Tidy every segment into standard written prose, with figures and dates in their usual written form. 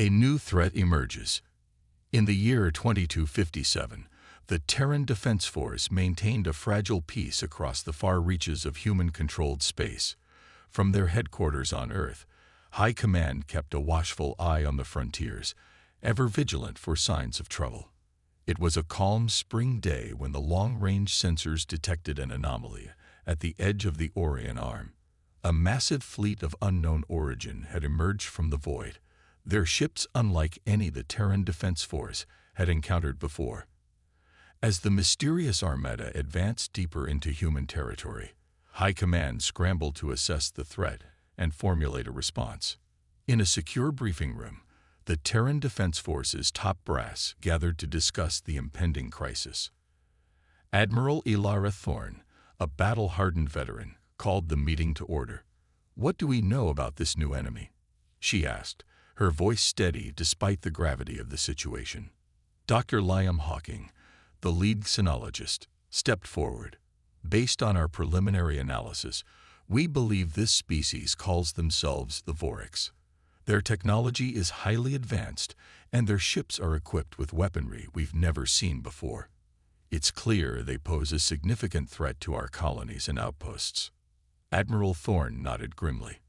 A new threat emerges. In the year 2257, the Terran Defense Force maintained a fragile peace across the far reaches of human-controlled space. From their headquarters on Earth, High Command kept a watchful eye on the frontiers, ever vigilant for signs of trouble. It was a calm spring day when the long-range sensors detected an anomaly at the edge of the Orion Arm. A massive fleet of unknown origin had emerged from the void, their ships unlike any the Terran Defense Force had encountered before. As the mysterious armada advanced deeper into human territory, High Command scrambled to assess the threat and formulate a response. In a secure briefing room, the Terran Defense Force's top brass gathered to discuss the impending crisis. Admiral Elara Thorne, a battle-hardened veteran, called the meeting to order. "What do we know about this new enemy?" she asked, her voice steady despite the gravity of the situation. Dr. Liam Hawking, the lead xenologist, stepped forward. "Based on our preliminary analysis, we believe this species calls themselves the Orcs. Their technology is highly advanced, and their ships are equipped with weaponry we've never seen before. It's clear they pose a significant threat to our colonies and outposts." Admiral Thorne nodded grimly.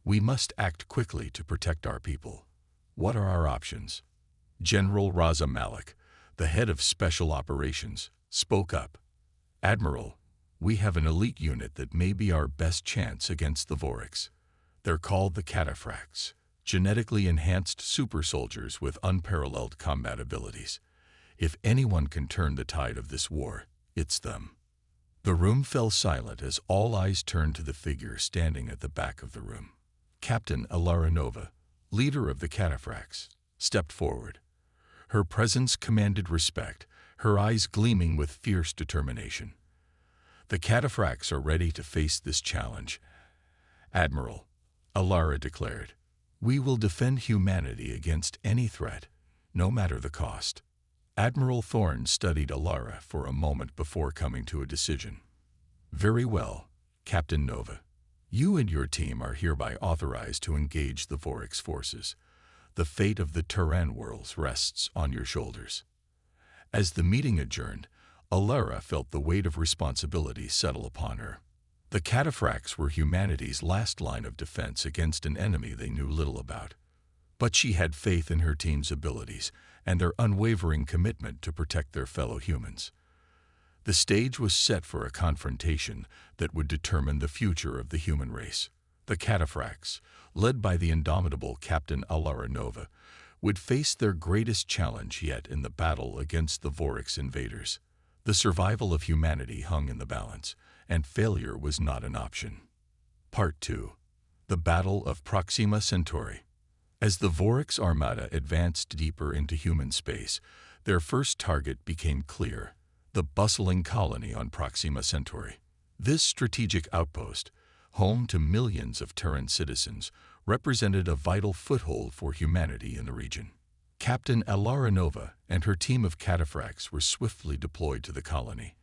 "We must act quickly to protect our people. What are our options?" General Raza Malik, the head of Special Operations, spoke up. "Admiral, we have an elite unit that may be our best chance against the Orcs. They're called the Cataphracts, genetically enhanced super soldiers with unparalleled combat abilities. If anyone can turn the tide of this war, it's them." The room fell silent as all eyes turned to the figure standing at the back of the room. Captain Elara Nova, leader of the Cataphracts, stepped forward. Her presence commanded respect, her eyes gleaming with fierce determination. "The Cataphracts are ready to face this challenge, Admiral," Elara declared. "We will defend humanity against any threat, no matter the cost." Admiral Thorne studied Elara for a moment before coming to a decision. "Very well, Captain Nova. You and your team are hereby authorized to engage the Orcs forces. The fate of the Terran worlds rests on your shoulders." As the meeting adjourned, Elara felt the weight of responsibility settle upon her. The Cataphracts were humanity's last line of defense against an enemy they knew little about. But she had faith in her team's abilities and their unwavering commitment to protect their fellow humans. The stage was set for a confrontation that would determine the future of the human race. The Cataphracts, led by the indomitable Captain Elara Nova, would face their greatest challenge yet in the battle against the Orcs invaders. The survival of humanity hung in the balance, and failure was not an option. Part 2. The Battle of Proxima Centauri. As the Orcs armada advanced deeper into human space, their first target became clear: the bustling colony on Proxima Centauri. This strategic outpost, home to millions of Terran citizens, represented a vital foothold for humanity in the region. Captain Elara Nova and her team of Cataphracts were swiftly deployed to the colony,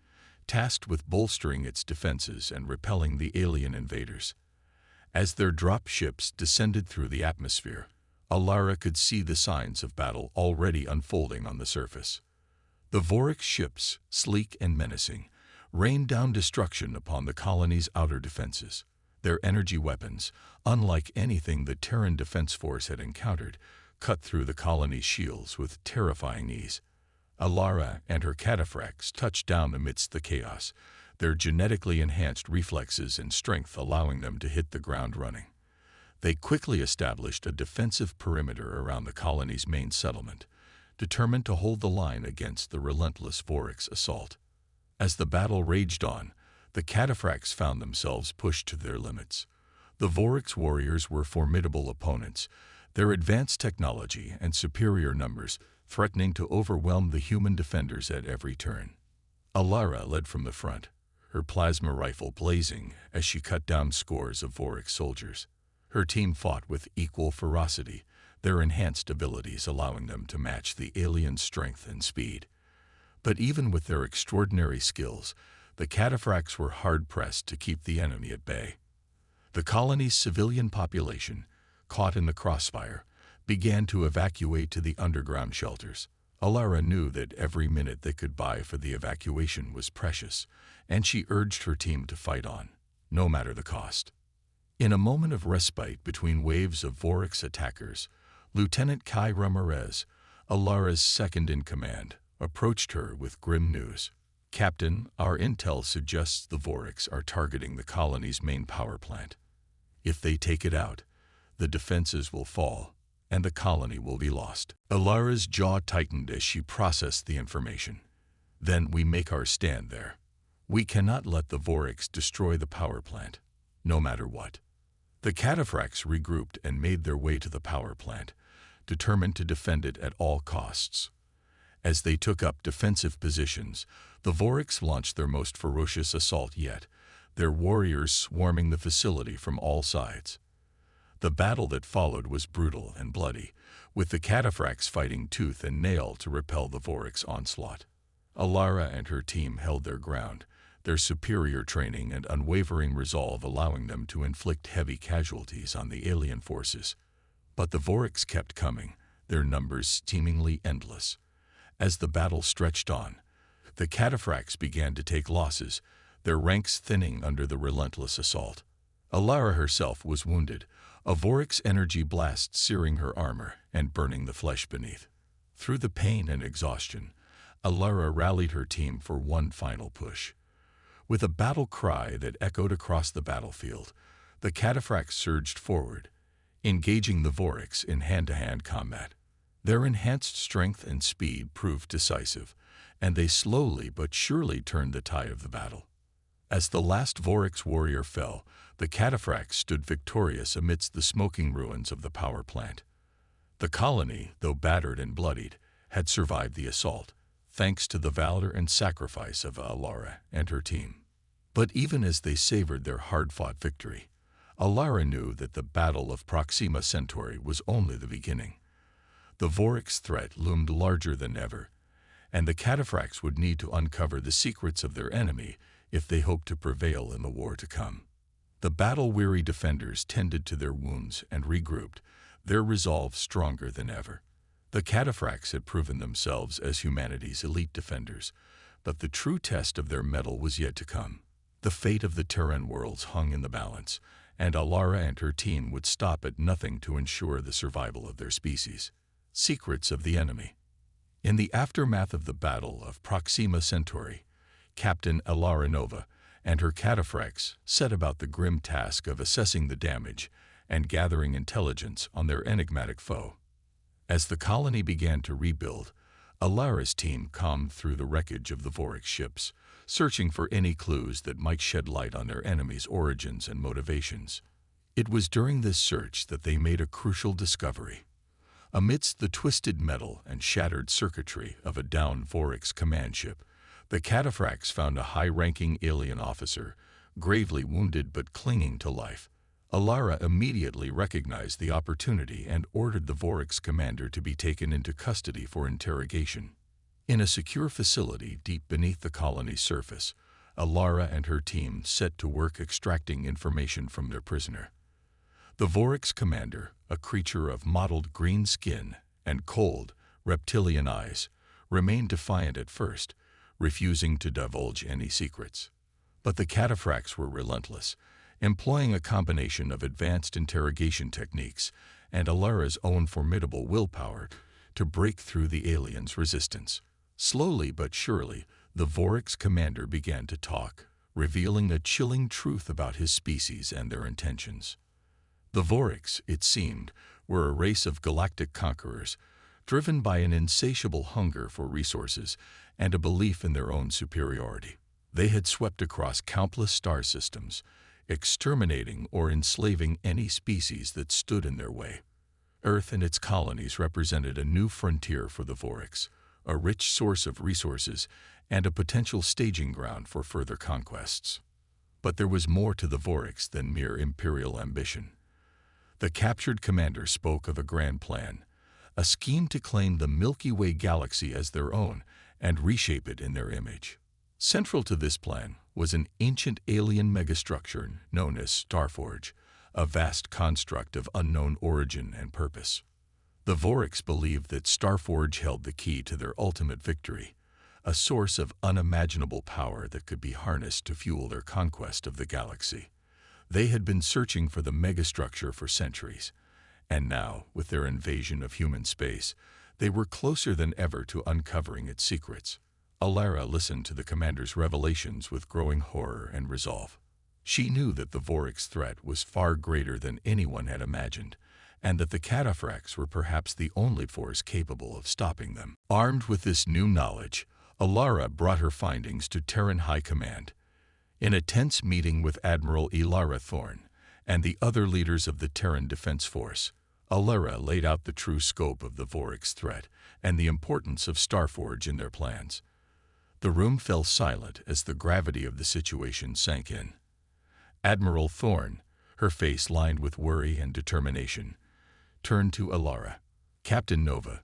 tasked with bolstering its defenses and repelling the alien invaders. As their drop ships descended through the atmosphere, Elara could see the signs of battle already unfolding on the surface. The Orc ships, sleek and menacing, rained down destruction upon the colony's outer defenses. Their energy weapons, unlike anything the Terran Defense Force had encountered, cut through the colony's shields with terrifying ease. Elara and her Cataphracts touched down amidst the chaos, their genetically enhanced reflexes and strength allowing them to hit the ground running. They quickly established a defensive perimeter around the colony's main settlement, determined to hold the line against the relentless Orcs' assault. As the battle raged on, the Cataphracts found themselves pushed to their limits. The Orcs warriors were formidable opponents, their advanced technology and superior numbers threatening to overwhelm the human defenders at every turn. Elara led from the front, her plasma rifle blazing as she cut down scores of Orc soldiers. Her team fought with equal ferocity, their enhanced abilities allowing them to match the alien strength and speed. But even with their extraordinary skills, the Cataphracts were hard-pressed to keep the enemy at bay. The colony's civilian population, caught in the crossfire, began to evacuate to the underground shelters. Alara knew that every minute they could buy for the evacuation was precious, and she urged her team to fight on, no matter the cost. In a moment of respite between waves of Vorix attackers, Lieutenant Kai Ramirez, Alara's second-in-command, approached her with grim news. "Captain, our intel suggests the Vorix are targeting the colony's main power plant. If they take it out, the defenses will fall, and the colony will be lost." Alara's jaw tightened as she processed the information. "Then we make our stand there. We cannot let the Vorix destroy the power plant, no matter what." The Cataphracts regrouped and made their way to the power plant, determined to defend it at all costs. As they took up defensive positions, the Vorix launched their most ferocious assault yet, their warriors swarming the facility from all sides. The battle that followed was brutal and bloody, with the Cataphracts fighting tooth and nail to repel the Vorix onslaught. Alara and her team held their ground, their superior training and unwavering resolve allowing them to inflict heavy casualties on the alien forces. But the Vorix kept coming, their numbers seemingly endless. As the battle stretched on, the Cataphracts began to take losses, their ranks thinning under the relentless assault. Alara herself was wounded, a Vorix energy blast searing her armor and burning the flesh beneath. Through the pain and exhaustion, Alara rallied her team for one final push. With a battle cry that echoed across the battlefield, the Cataphracts surged forward, engaging the Vorix in hand-to-hand combat. Their enhanced strength and speed proved decisive, and they slowly but surely turned the tide of the battle. As the last Vorix warrior fell, the Cataphracts stood victorious amidst the smoking ruins of the power plant. The colony, though battered and bloodied, had survived the assault, thanks to the valor and sacrifice of Alara and her team. But even as they savored their hard-fought victory, Alara knew that the Battle of Proxima Centauri was only the beginning. The Vorix threat loomed larger than ever, and the Cataphracts would need to uncover the secrets of their enemy if they hoped to prevail in the war to come. The battle-weary defenders tended to their wounds and regrouped, their resolve stronger than ever. The Cataphracts had proven themselves as humanity's elite defenders, but the true test of their mettle was yet to come. The fate of the Terran worlds hung in the balance, and Alara and her team would stop at nothing to ensure the survival of their species. Secrets of the enemy. In the aftermath of the Battle of Proxima Centauri, Captain Alara Nova and her Cataphracts set about the grim task of assessing the damage and gathering intelligence on their enigmatic foe. As the colony began to rebuild, Alara's team combed through the wreckage of the Vorix ships, searching for any clues that might shed light on their enemy's origins and motivations. It was during this search that they made a crucial discovery. Amidst the twisted metal and shattered circuitry of a downed Vorix command ship, the Cataphracts found a high-ranking alien officer, gravely wounded but clinging to life. Alara immediately recognized the opportunity and ordered the Vorix commander to be taken into custody for interrogation. In a secure facility deep beneath the colony's surface, Alara and her team set to work extracting information from their prisoner. The Vorix commander, a creature of mottled green skin and cold, reptilian eyes, remained defiant at first, refusing to divulge any secrets. But the Cataphracts were relentless, employing a combination of advanced interrogation techniques and Alara's own formidable willpower to break through the aliens' resistance. Slowly but surely, the Vorix commander began to talk, revealing a chilling truth about his species and their intentions. The Vorix, it seemed, were a race of galactic conquerors, driven by an insatiable hunger for resources and a belief in their own superiority. They had swept across countless star systems, exterminating or enslaving any species that stood in their way. Earth and its colonies represented a new frontier for the Vorix, a rich source of resources and a potential staging ground for further conquests. But there was more to the Vorix than mere imperial ambition. The captured commander spoke of a grand plan, a scheme to claim the Milky Way galaxy as their own and reshape it in their image. Central to this plan was an ancient alien megastructure known as Starforge, a vast construct of unknown origin and purpose. The Vorix believed that Starforge held the key to their ultimate victory, a source of unimaginable power that could be harnessed to fuel their conquest of the galaxy. They had been searching for the megastructure for centuries, and now, with their invasion of human space, they were closer than ever to uncovering its secrets. Alara listened to the commander's revelations with growing horror and resolve. She knew that the Vorix threat was far greater than anyone had imagined, and that the Cataphracts were perhaps the only force capable of stopping them. Armed with this new knowledge, Alara brought her findings to Terran High Command. In a tense meeting with Admiral Elara Thorne and the other leaders of the Terran Defense Force, Alara laid out the true scope of the Vorix threat and the importance of Starforge in their plans. The room fell silent as the gravity of the situation sank in. Admiral Thorne, her face lined with worry and determination, turned to Alara. "Captain Nova,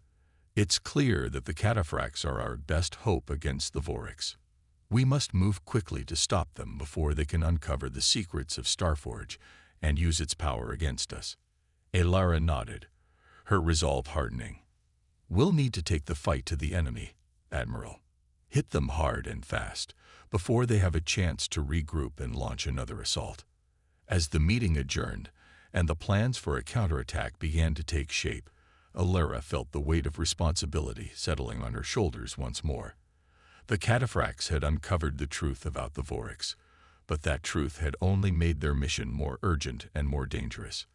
it's clear that the Cataphracts are our best hope against the Vorix. We must move quickly to stop them before they can uncover the secrets of Starforge and use its power against us." Alara nodded, her resolve hardening. "We'll need to take the fight to the enemy, Admiral. Hit them hard and fast, before they have a chance to regroup and launch another assault." As the meeting adjourned, and the plans for a counterattack began to take shape, Alara felt the weight of responsibility settling on her shoulders once more. The Cataphracts had uncovered the truth about the Vorix, but that truth had only made their mission more urgent and more dangerous.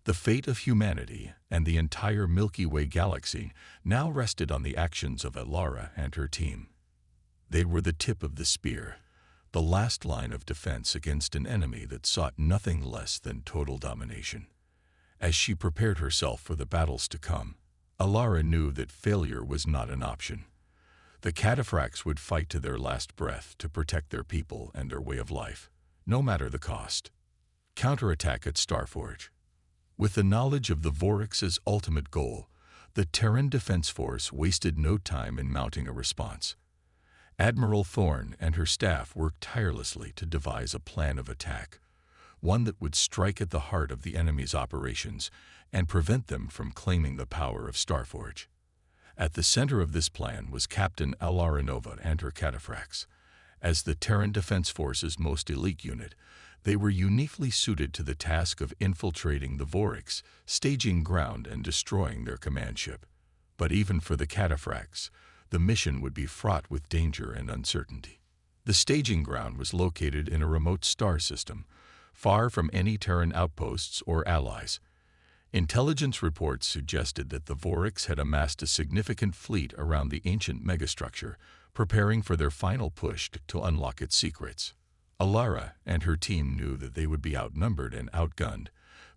The fate of humanity and the entire Milky Way galaxy now rested on the actions of Alara and her team. They were the tip of the spear, the last line of defense against an enemy that sought nothing less than total domination. As she prepared herself for the battles to come, Alara knew that failure was not an option. The Cataphracts would fight to their last breath to protect their people and their way of life, no matter the cost. Counterattack at Starforge. With the knowledge of the Vorix's ultimate goal, the Terran Defense Force wasted no time in mounting a response. Admiral Thorne and her staff worked tirelessly to devise a plan of attack, one that would strike at the heart of the enemy's operations and prevent them from claiming the power of Starforge. At the center of this plan was Captain Alara Nova and her Cataphracts. As the Terran Defense Force's most elite unit, they were uniquely suited to the task of infiltrating the Vorix, staging ground and destroying their command ship. But even for the Cataphracts, the mission would be fraught with danger and uncertainty. The staging ground was located in a remote star system, far from any Terran outposts or allies. Intelligence reports suggested that the Vorix had amassed a significant fleet around the ancient megastructure, preparing for their final push to unlock its secrets. Alara and her team knew that they would be outnumbered and outgunned,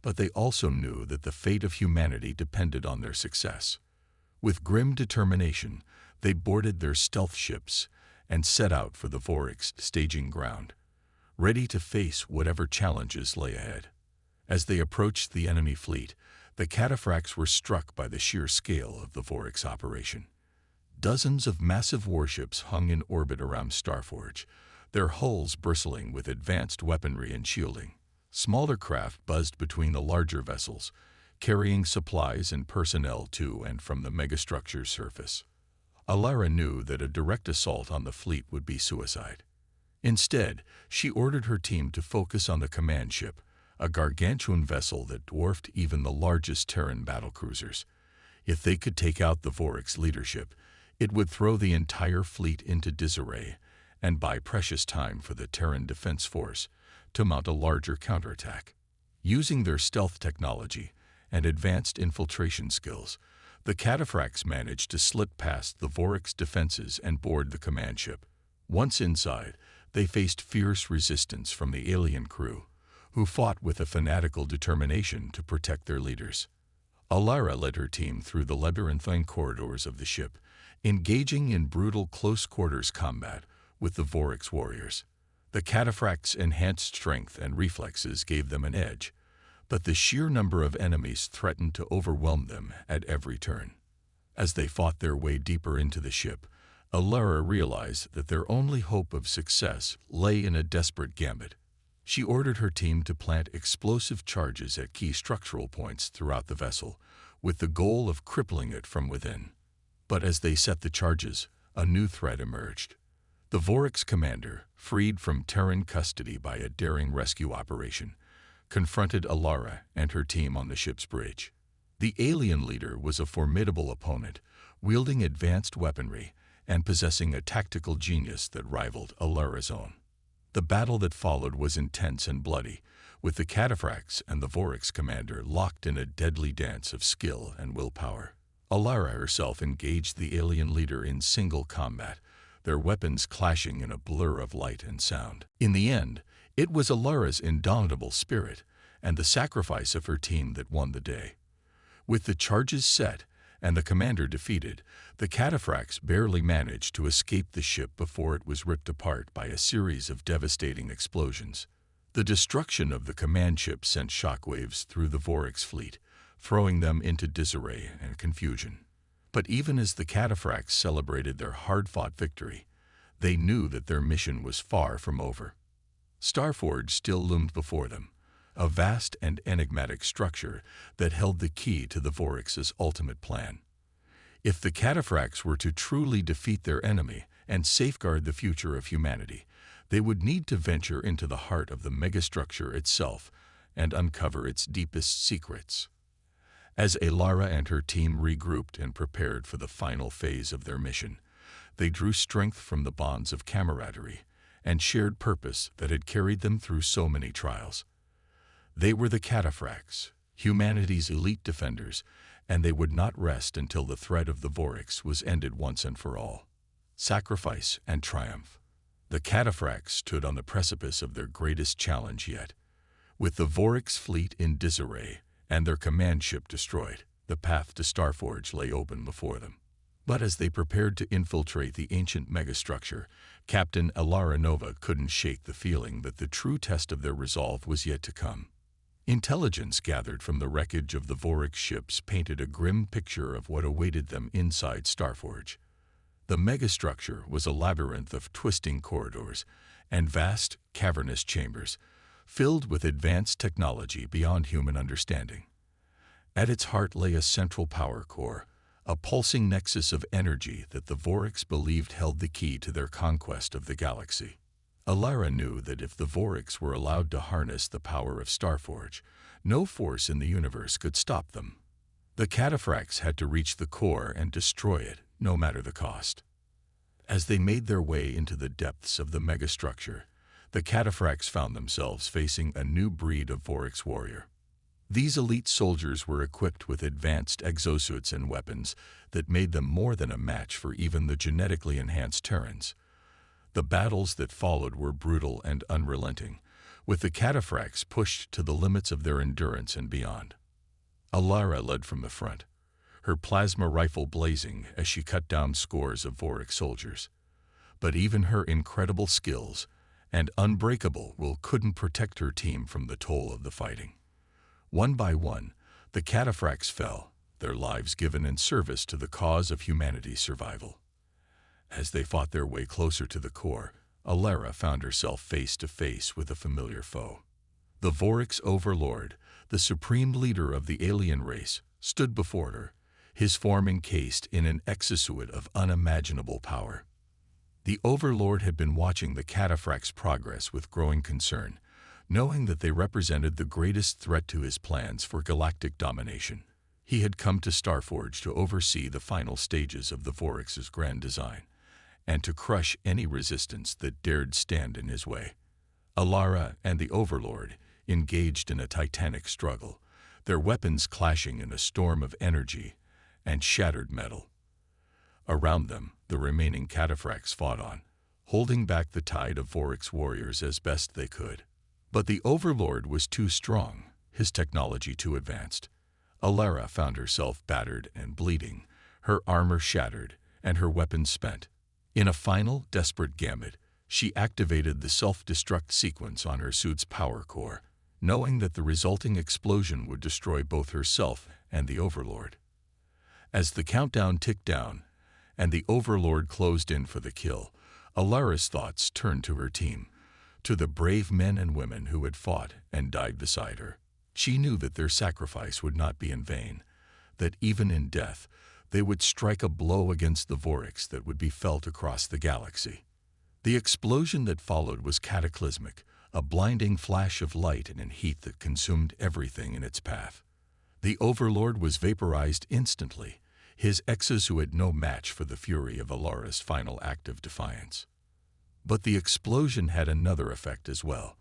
but they also knew that the fate of humanity depended on their success. With grim determination, they boarded their stealth ships and set out for the Vorix staging ground, ready to face whatever challenges lay ahead. As they approached the enemy fleet, the Cataphracts were struck by the sheer scale of the Vorix operation. Dozens of massive warships hung in orbit around Starforge, their hulls bristling with advanced weaponry and shielding. Smaller craft buzzed between the larger vessels, carrying supplies and personnel to and from the megastructure's surface. Alara knew that a direct assault on the fleet would be suicide. Instead, she ordered her team to focus on the command ship, a gargantuan vessel that dwarfed even the largest Terran battlecruisers. If they could take out the Vorix leadership, it would throw the entire fleet into disarray and buy precious time for the Terran Defense Force to mount a larger counterattack. Using their stealth technology and advanced infiltration skills, the Cataphracts managed to slip past the Vorix defenses and board the command ship. Once inside, they faced fierce resistance from the alien crew, who fought with a fanatical determination to protect their leaders. Alara led her team through the labyrinthine corridors of the ship, engaging in brutal close-quarters combat with the Vorix warriors. The Cataphracts' enhanced strength and reflexes gave them an edge, but the sheer number of enemies threatened to overwhelm them at every turn. As they fought their way deeper into the ship, Alara realized that their only hope of success lay in a desperate gambit. She ordered her team to plant explosive charges at key structural points throughout the vessel, with the goal of crippling it from within. But as they set the charges, a new threat emerged. The Vorix commander, freed from Terran custody by a daring rescue operation, confronted Alara and her team on the ship's bridge. The alien leader was a formidable opponent, wielding advanced weaponry and possessing a tactical genius that rivaled Alara's own. The battle that followed was intense and bloody, with the Cataphracts and the Vorix commander locked in a deadly dance of skill and willpower. Alara herself engaged the alien leader in single combat, their weapons clashing in a blur of light and sound. In the end, it was Alara's indomitable spirit and the sacrifice of her team that won the day. With the charges set and the commander defeated, the Cataphracts barely managed to escape the ship before it was ripped apart by a series of devastating explosions. The destruction of the command ship sent shockwaves through the Vorix fleet, throwing them into disarray and confusion. But even as the Cataphracts celebrated their hard-fought victory, they knew that their mission was far from over. Starforge still loomed before them, a vast and enigmatic structure that held the key to the Vorix's ultimate plan. If the Cataphracts were to truly defeat their enemy and safeguard the future of humanity, they would need to venture into the heart of the megastructure itself and uncover its deepest secrets. As Alara and her team regrouped and prepared for the final phase of their mission, they drew strength from the bonds of camaraderie and shared purpose that had carried them through so many trials. They were the Cataphracts, humanity's elite defenders, and they would not rest until the threat of the Vorix was ended once and for all. Sacrifice and triumph. The Cataphracts stood on the precipice of their greatest challenge yet. With the Vorix fleet in disarray and their command ship destroyed, the path to Starforge lay open before them. But as they prepared to infiltrate the ancient megastructure, Captain Alara Nova couldn't shake the feeling that the true test of their resolve was yet to come. Intelligence gathered from the wreckage of the Vorix ships painted a grim picture of what awaited them inside Starforge. The megastructure was a labyrinth of twisting corridors and vast, cavernous chambers, filled with advanced technology beyond human understanding. At its heart lay a central power core, a pulsing nexus of energy that the Vorix believed held the key to their conquest of the galaxy. Alara knew that if the Vorix were allowed to harness the power of Starforge, no force in the universe could stop them. The Cataphracts had to reach the core and destroy it, no matter the cost. As they made their way into the depths of the megastructure, the Cataphracts found themselves facing a new breed of Vorix warrior. These elite soldiers were equipped with advanced exosuits and weapons that made them more than a match for even the genetically enhanced Terrans. The battles that followed were brutal and unrelenting, with the Cataphracts pushed to the limits of their endurance and beyond. Alara led from the front, her plasma rifle blazing as she cut down scores of Vorix soldiers. But even her incredible skills and unbreakable will couldn't protect her team from the toll of the fighting. One by one, the Cataphracts fell, their lives given in service to the cause of humanity's survival. As they fought their way closer to the core, Alara found herself face to face with a familiar foe. The Vorix overlord, the supreme leader of the alien race, stood before her, his form encased in an exosuit of unimaginable power. The overlord had been watching the Cataphracts' progress with growing concern, knowing that they represented the greatest threat to his plans for galactic domination. He had come to Starforge to oversee the final stages of the Vorix's grand design, and to crush any resistance that dared stand in his way. Alara and the Overlord engaged in a titanic struggle, their weapons clashing in a storm of energy and shattered metal. Around them, the remaining Cataphracts fought on, holding back the tide of Vorix warriors as best they could. But the Overlord was too strong, his technology too advanced. Alara found herself battered and bleeding, her armor shattered, and her weapons spent. In a final, desperate gambit, she activated the self-destruct sequence on her suit's power core, knowing that the resulting explosion would destroy both herself and the Overlord. As the countdown ticked down, and the Overlord closed in for the kill, Alara's thoughts turned to her team, to the brave men and women who had fought and died beside her. She knew that their sacrifice would not be in vain. that even in death, they would strike a blow against the Vorix that would be felt across the galaxy. The explosion that followed was cataclysmic, a blinding flash of light and heat that consumed everything in its path. The Overlord was vaporized instantly, his exosuit no match for the fury of Alara's final act of defiance. But the explosion had another effect as well.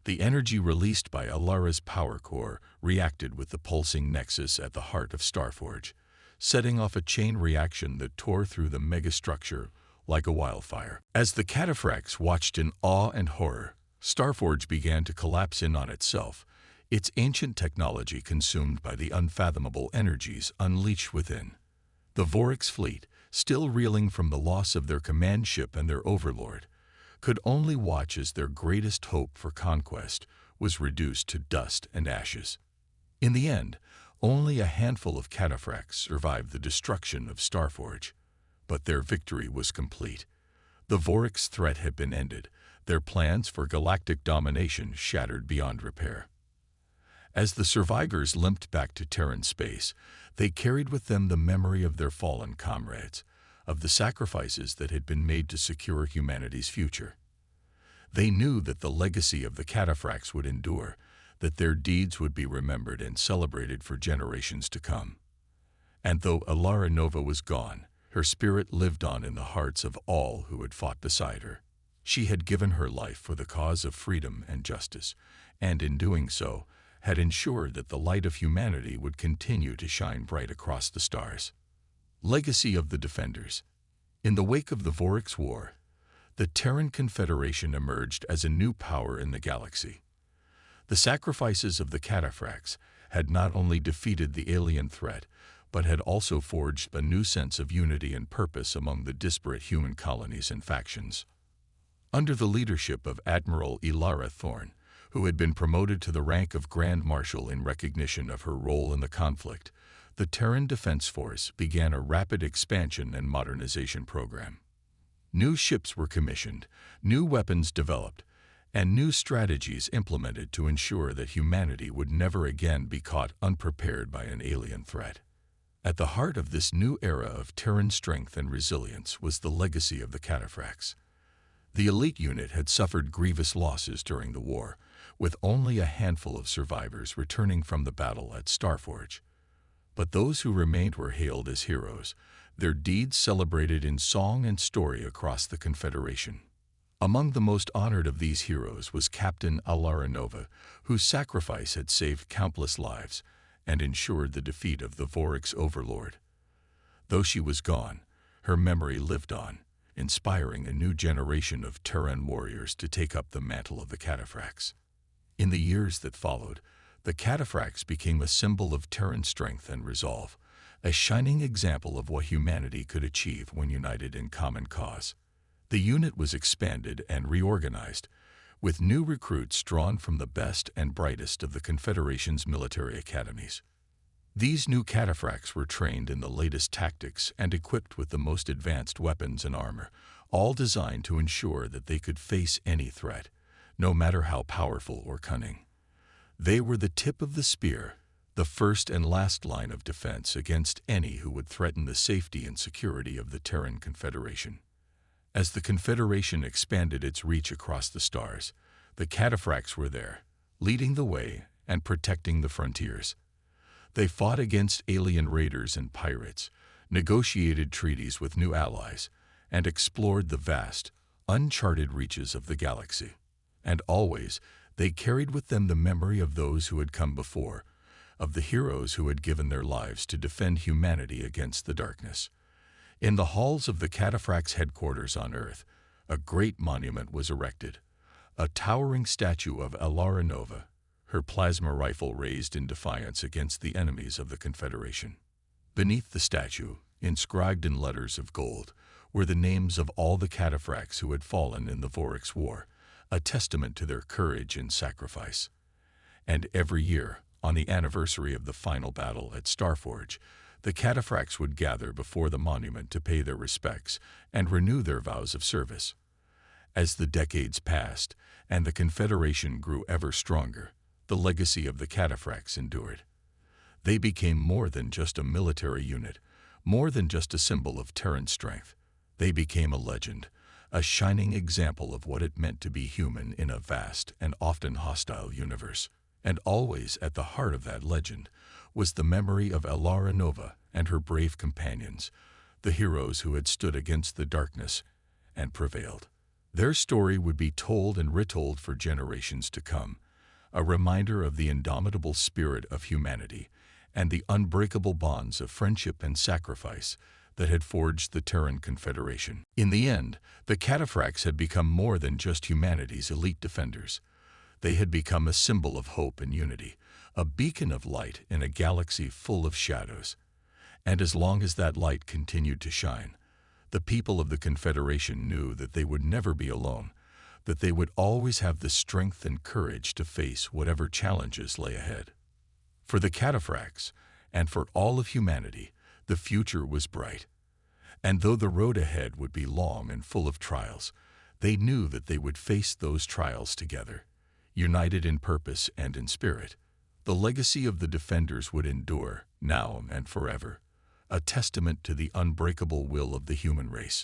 The energy released by Alara's power core reacted with the pulsing nexus at the heart of Starforge, setting off a chain reaction that tore through the megastructure like a wildfire. As the Cataphracts watched in awe and horror, Starforge began to collapse in on itself, its ancient technology consumed by the unfathomable energies unleashed within. The Vorix fleet, still reeling from the loss of their command ship and their overlord, could only watch as their greatest hope for conquest was reduced to dust and ashes. In the end, only a handful of Cataphracts survived the destruction of Starforge, but their victory was complete. The Vorix threat had been ended, their plans for galactic domination shattered beyond repair. As the survivors limped back to Terran space, they carried with them the memory of their fallen comrades, of the sacrifices that had been made to secure humanity's future. They knew that the legacy of the Cataphracts would endure, that their deeds would be remembered and celebrated for generations to come. And though Alara Nova was gone, her spirit lived on in the hearts of all who had fought beside her. She had given her life for the cause of freedom and justice, and in doing so, had ensured that the light of humanity would continue to shine bright across the stars. Legacy of the Defenders. In the wake of the Vorix War, the Terran Confederation emerged as a new power in the galaxy. The sacrifices of the Cataphracts had not only defeated the alien threat, but had also forged a new sense of unity and purpose among the disparate human colonies and factions. Under the leadership of Admiral Ilara Thorn, who had been promoted to the rank of Grand Marshal in recognition of her role in the conflict, the Terran Defense Force began a rapid expansion and modernization program. New ships were commissioned, new weapons developed, and new strategies implemented to ensure that humanity would never again be caught unprepared by an alien threat. At the heart of this new era of Terran strength and resilience was the legacy of the Cataphracts. The elite unit had suffered grievous losses during the war, with only a handful of survivors returning from the battle at Starforge. But those who remained were hailed as heroes, their deeds celebrated in song and story across the Confederation. Among the most honored of these heroes was Captain Alara Nova, whose sacrifice had saved countless lives and ensured the defeat of the Vorix Overlord. Though she was gone, her memory lived on, inspiring a new generation of Terran warriors to take up the mantle of the Cataphracts. In the years that followed, the Cataphracts became a symbol of Terran strength and resolve, a shining example of what humanity could achieve when united in common cause. The unit was expanded and reorganized, with new recruits drawn from the best and brightest of the Confederation's military academies. These new Cataphracts were trained in the latest tactics and equipped with the most advanced weapons and armor, all designed to ensure that they could face any threat, no matter how powerful or cunning. They were the tip of the spear, the first and last line of defense against any who would threaten the safety and security of the Terran Confederation. As the Confederation expanded its reach across the stars, the Cataphracts were there, leading the way and protecting the frontiers. They fought against alien raiders and pirates, negotiated treaties with new allies, and explored the vast, uncharted reaches of the galaxy. And always, they carried with them the memory of those who had come before, of the heroes who had given their lives to defend humanity against the darkness. In the halls of the Cataphracts' headquarters on Earth, a great monument was erected, a towering statue of Alara Nova, her plasma rifle raised in defiance against the enemies of the Confederation. Beneath the statue, inscribed in letters of gold, were the names of all the Cataphracts who had fallen in the Vorix War, a testament to their courage and sacrifice. And every year, on the anniversary of the final battle at Starforge, the Cataphracts would gather before the monument to pay their respects and renew their vows of service. As the decades passed and the Confederation grew ever stronger, the legacy of the Cataphracts endured. They became more than just a military unit, more than just a symbol of Terran strength. They became a legend, a shining example of what it meant to be human in a vast and often hostile universe. And always at the heart of that legend was the memory of Elara Nova and her brave companions, the heroes who had stood against the darkness and prevailed. Their story would be told and retold for generations to come, a reminder of the indomitable spirit of humanity and the unbreakable bonds of friendship and sacrifice that had forged the Terran Confederation. In the end, the Cataphracts had become more than just humanity's elite defenders. They had become a symbol of hope and unity, a beacon of light in a galaxy full of shadows. And as long as that light continued to shine, the people of the Confederation knew that they would never be alone, that they would always have the strength and courage to face whatever challenges lay ahead. For the Cataphracts, and for all of humanity, the future was bright. And though the road ahead would be long and full of trials, they knew that they would face those trials together, united in purpose and in spirit. The legacy of the Defenders would endure, now and forever, a testament to the unbreakable will of the human race.